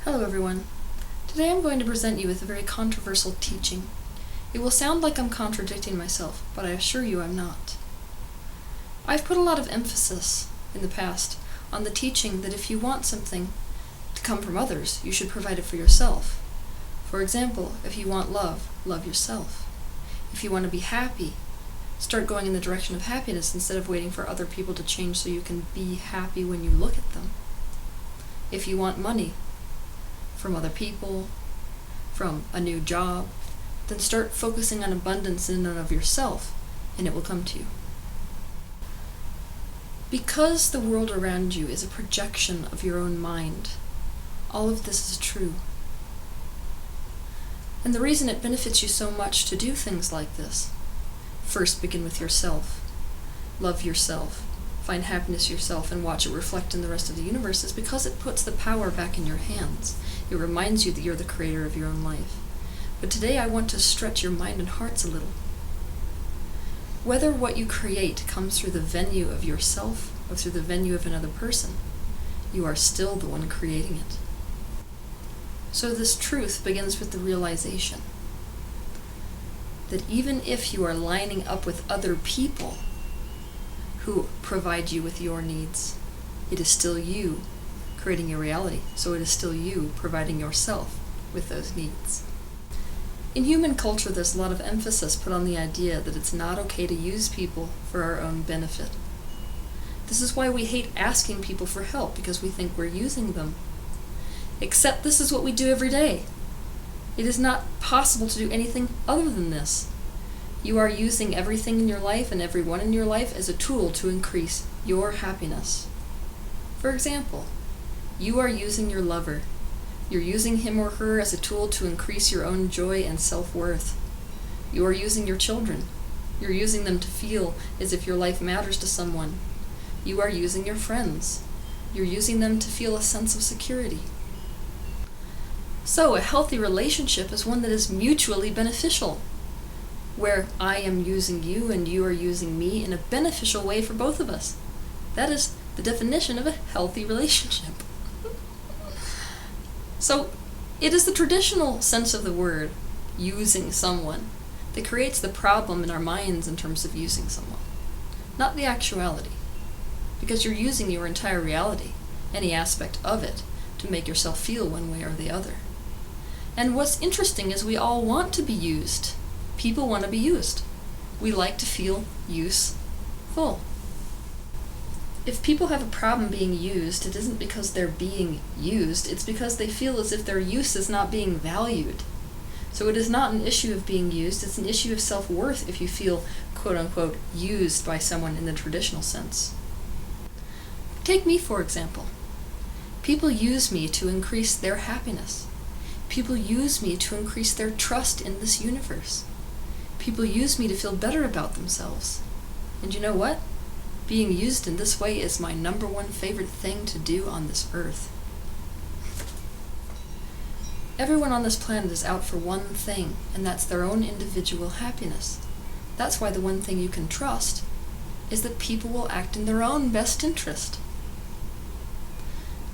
Hello everyone. Today I'm going to present you with a very controversial teaching. It will sound like I'm contradicting myself, but I assure you I'm not. I've put a lot of emphasis in the past on the teaching that if you want something to come from others, you should provide it for yourself. For example, if you want love, love yourself. If you want to be happy, start going in the direction of happiness instead of waiting for other people to change so you can be happy when you look at them. If you want money, from other people, from a new job, then start focusing on abundance in and of yourself, and it will come to you. Because the world around you is a projection of your own mind, all of this is true. And the reason it benefits you so much to do things like this: first, begin with yourself. Love yourself. Find happiness yourself and watch it reflect in the rest of the universe, is because it puts the power back in your hands. It reminds you that you're the creator of your own life. But today I want to stretch your mind and hearts a little. Whether what you create comes through the venue of yourself or through the venue of another person, you are still the one creating it. So this truth begins with the realization that even if you are lining up with other people who provide you with your needs, it is still you creating your reality, so it is still you providing yourself with those needs. In human culture, there's a lot of emphasis put on the idea that it's not okay to use people for our own benefit. This is why we hate asking people for help, because we think we're using them. Except this is what we do every day. It is not possible to do anything other than this. You are using everything in your life and everyone in your life as a tool to increase your happiness. For example, you are using your lover. You're using him or her as a tool to increase your own joy and self-worth. You are using your children. You're using them to feel as if your life matters to someone. You are using your friends. You're using them to feel a sense of security. So a healthy relationship is one that is mutually beneficial, where I am using you and you are using me in a beneficial way for both of us. That is the definition of a healthy relationship. So it is the traditional sense of the word, using someone, that creates the problem in our minds in terms of using someone, not the actuality. Because you're using your entire reality, any aspect of it, to make yourself feel one way or the other. And what's interesting is we all want to be used. People want to be used. We like to feel useful. If people have a problem being used, it isn't because they're being used, it's because they feel as if their use is not being valued. So it is not an issue of being used, it's an issue of self-worth if you feel, quote-unquote, used by someone in the traditional sense. Take me, for example. People use me to increase their happiness. People use me to increase their trust in this universe. People use me to feel better about themselves. And you know what? Being used in this way is my number one favorite thing to do on this earth. Everyone on this planet is out for one thing, and that's their own individual happiness. That's why the one thing you can trust is that people will act in their own best interest.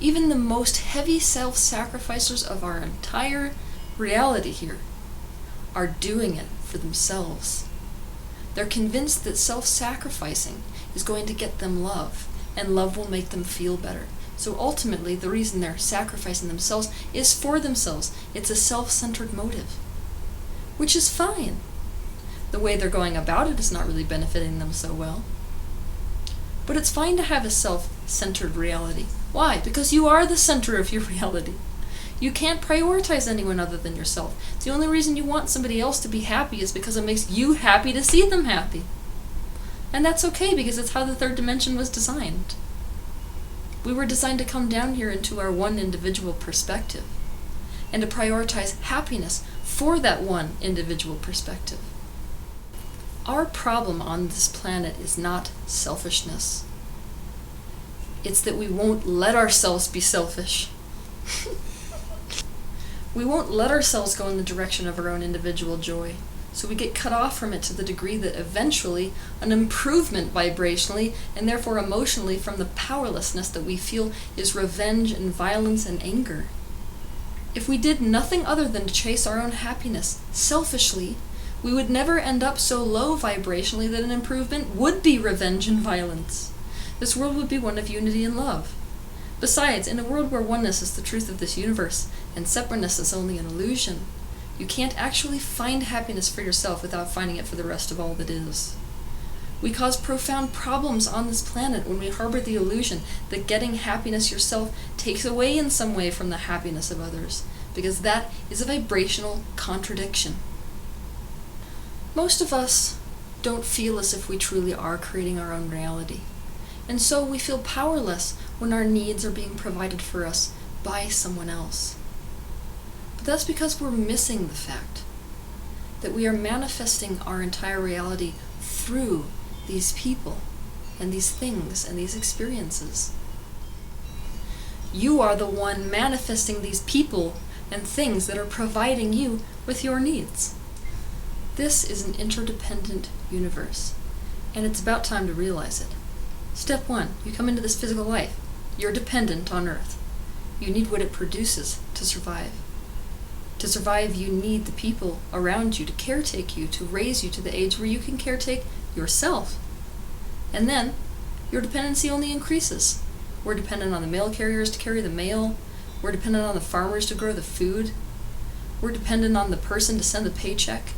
Even the most heavy self-sacrificers of our entire reality here are doing it for themselves. They're convinced that self-sacrificing is going to get them love, and love will make them feel better. So ultimately, the reason they're sacrificing themselves is for themselves. It's a self-centered motive, which is fine. The way they're going about it is not really benefiting them so well. But it's fine to have a self-centered reality. Why? Because you are the center of your reality. You can't prioritize anyone other than yourself. The only reason you want somebody else to be happy is because it makes you happy to see them happy. And that's okay, because it's how the third dimension was designed. We were designed to come down here into our one individual perspective and to prioritize happiness for that one individual perspective. Our problem on this planet is not selfishness. It's that we won't let ourselves be selfish. We won't let ourselves go in the direction of our own individual joy. So we get cut off from it to the degree that eventually an improvement vibrationally and therefore emotionally from the powerlessness that we feel is revenge and violence and anger. If we did nothing other than to chase our own happiness selfishly, we would never end up so low vibrationally that an improvement would be revenge and violence. This world would be one of unity and love. Besides, in a world where oneness is the truth of this universe and separateness is only an illusion, you can't actually find happiness for yourself without finding it for the rest of all that is. We cause profound problems on this planet when we harbor the illusion that getting happiness yourself takes away in some way from the happiness of others, because that is a vibrational contradiction. Most of us don't feel as if we truly are creating our own reality, and so we feel powerless when our needs are being provided for us by someone else. But that's because we're missing the fact that we are manifesting our entire reality through these people and these things and these experiences. You are the one manifesting these people and things that are providing you with your needs. This is an interdependent universe, and it's about time to realize it. Step 1, you come into this physical life. You're dependent on Earth. You need what it produces to survive. To survive, you need the people around you to caretake you, to raise you to the age where you can caretake yourself. And then, your dependency only increases. We're dependent on the mail carriers to carry the mail. We're dependent on the farmers to grow the food. We're dependent on the person to send the paycheck.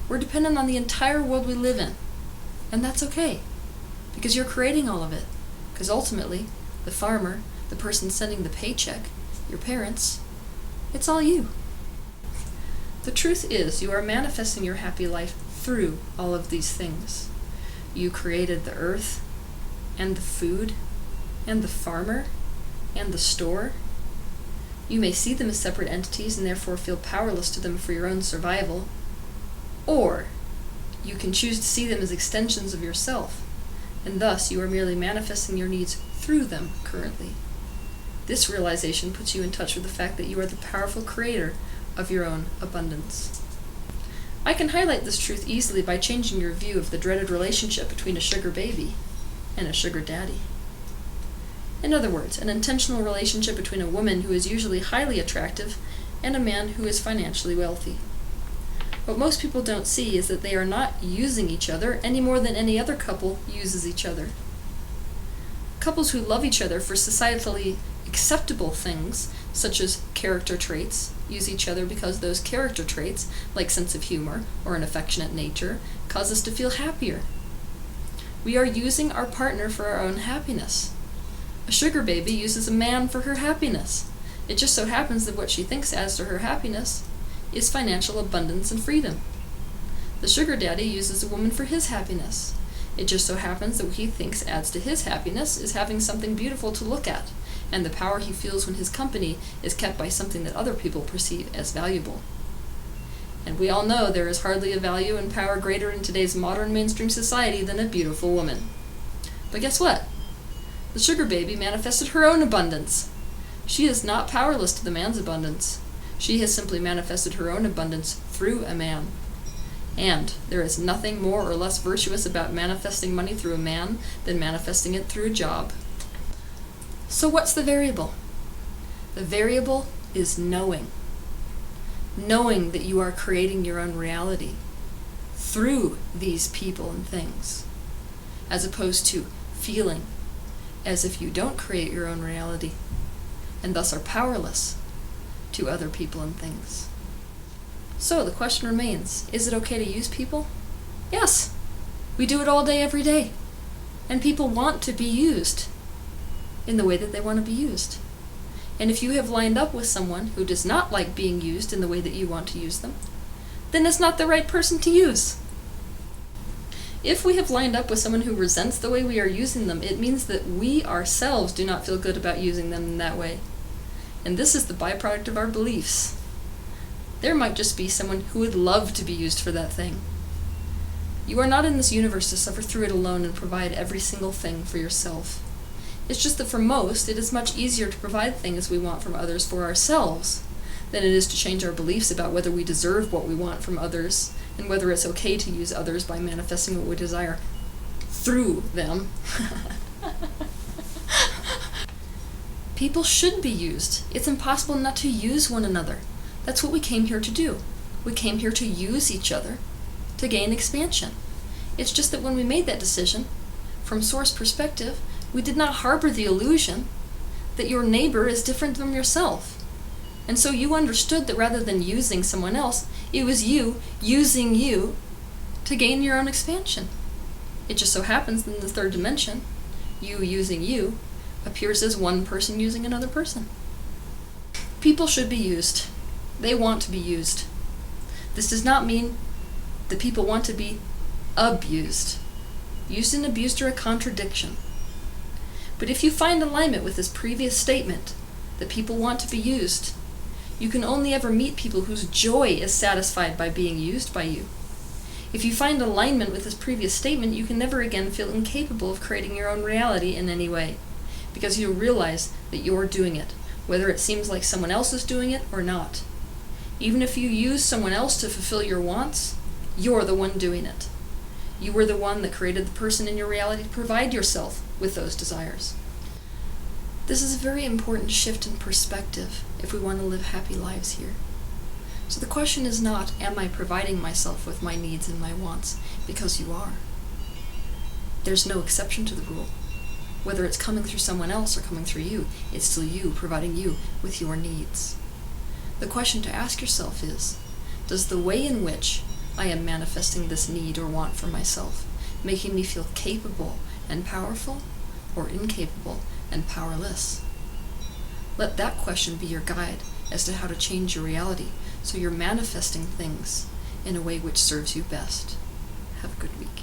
We're dependent on the entire world we live in. And that's okay, because you're creating all of it. Because ultimately, the farmer, the person sending the paycheck, your parents, it's all you. The truth is, you are manifesting your happy life through all of these things. You created the earth, and the food, and the farmer, and the store. You may see them as separate entities and therefore feel powerless to them for your own survival. Or you can choose to see them as extensions of yourself, and thus you are merely manifesting your needs through them currently. This realization puts you in touch with the fact that you are the powerful creator of your own abundance. I can highlight this truth easily by changing your view of the dreaded relationship between a sugar baby and a sugar daddy. In other words, an intentional relationship between a woman who is usually highly attractive and a man who is financially wealthy. What most people don't see is that they are not using each other any more than any other couple uses each other. Couples who love each other for societally acceptable things, such as character traits, use each other because those character traits, like sense of humor or an affectionate nature, cause us to feel happier. We are using our partner for our own happiness. A sugar baby uses a man for her happiness. It just so happens that what she thinks adds to her happiness is financial abundance and freedom. The sugar daddy uses a woman for his happiness. It just so happens that what he thinks adds to his happiness is having something beautiful to look at, and the power he feels when his company is kept by something that other people perceive as valuable. And we all know there is hardly a value and power greater in today's modern mainstream society than a beautiful woman. But guess what? The sugar baby manifested her own abundance. She is not powerless to the man's abundance. She has simply manifested her own abundance through a man. And there is nothing more or less virtuous about manifesting money through a man than manifesting it through a job. So what's the variable? The variable is knowing. Knowing that you are creating your own reality through these people and things, as opposed to feeling as if you don't create your own reality and thus are powerless to other people and things. So the question remains, is it okay to use people? Yes, we do it all day, every day. And people want to be used in the way that they want to be used. And if you have lined up with someone who does not like being used in the way that you want to use them, then it's not the right person to use. If we have lined up with someone who resents the way we are using them, it means that we ourselves do not feel good about using them in that way. And this is the byproduct of our beliefs. There might just be someone who would love to be used for that thing. You are not in this universe to suffer through it alone and provide every single thing for yourself. It's just that for most, it is much easier to provide things we want from others for ourselves than it is to change our beliefs about whether we deserve what we want from others and whether it's okay to use others by manifesting what we desire through them. People should be used. It's impossible not to use one another. That's what we came here to do. We came here to use each other to gain expansion. It's just that when we made that decision, from Source perspective, we did not harbor the illusion that your neighbor is different from yourself. And so you understood that rather than using someone else, it was you using you to gain your own expansion. It just so happens in the third dimension, you using you appears as one person using another person. People should be used. They want to be used. This does not mean that people want to be abused. Used and abused are a contradiction. But if you find alignment with this previous statement, that people want to be used, you can only ever meet people whose joy is satisfied by being used by you. If you find alignment with this previous statement, you can never again feel incapable of creating your own reality in any way, because you realize that you're doing it, whether it seems like someone else is doing it or not. Even if you use someone else to fulfill your wants, you're the one doing it. You were the one that created the person in your reality to provide yourself with those desires. This is a very important shift in perspective if we want to live happy lives here. So the question is not, am I providing myself with my needs and my wants? Because you are. There's no exception to the rule. Whether it's coming through someone else or coming through you, it's still you providing you with your needs. The question to ask yourself is, does the way in which I am manifesting this need or want for myself making me feel capable and powerful, or incapable and powerless? Let that question be your guide as to how to change your reality so you're manifesting things in a way which serves you best. Have a good week.